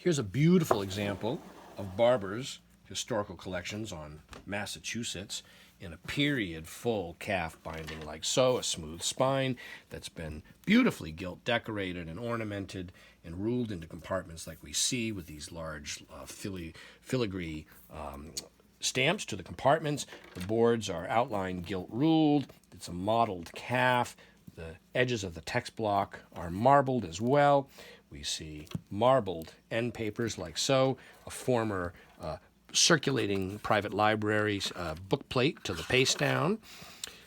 Here's a beautiful example of Barber's historical collections on Massachusetts in a period full calf binding like so, a smooth spine that's been beautifully gilt decorated and ornamented and ruled into compartments like we see with these large filigree stamps to the compartments. The boards are outline gilt ruled. It's a mottled calf. The edges of the text block are marbled as well. We see marbled end papers like so, a former circulating private library book plate to the paste down.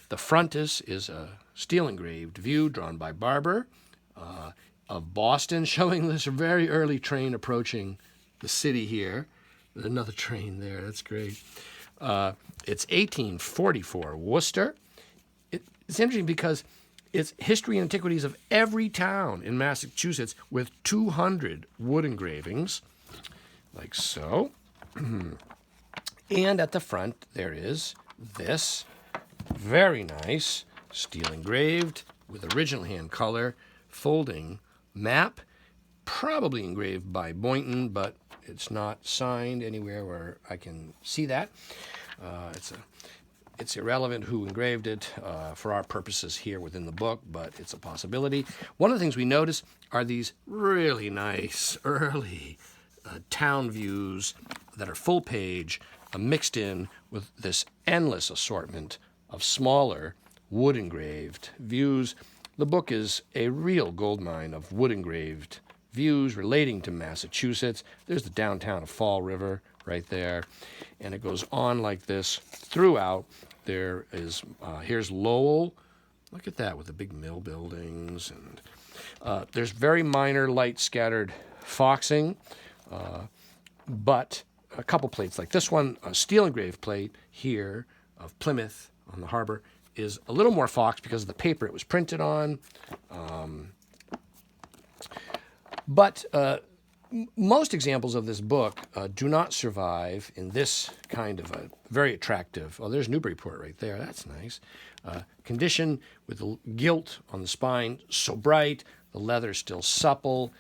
The frontis is a steel engraved view drawn by Barber of Boston, showing this very early train approaching the city here. There's another train there, that's great. It's 1844 Worcester. It's interesting because it's history and antiquities of every town in Massachusetts with 200 wood engravings, like so. And at the front, there is this very nice steel engraved with original hand color folding map, probably engraved by Boynton, but it's not signed anywhere where I can see that. It's irrelevant who engraved it for our purposes here within the book, but it's a possibility. One of the things we notice are these really nice early town views that are full page, mixed in with this endless assortment of smaller wood engraved views. The book is a real goldmine of wood engraved views relating to Massachusetts. There's the downtown of Fall River right there, and it goes on like this throughout. There is, here's Lowell. Look at that with the big mill buildings. And there's very minor light scattered foxing, but a couple plates like this one, a steel engraved plate here of Plymouth on the harbor, is a little more foxed because of the paper it was printed on. But most examples of this book do not survive in this kind of a very attractive, oh, there's Newburyport right there, that's nice, condition with the gilt on the spine, so bright, the leather still supple.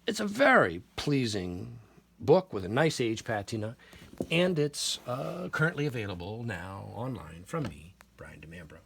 It's a very pleasing book with a nice age patina, and it's currently available now online from me, Brian DeMambro.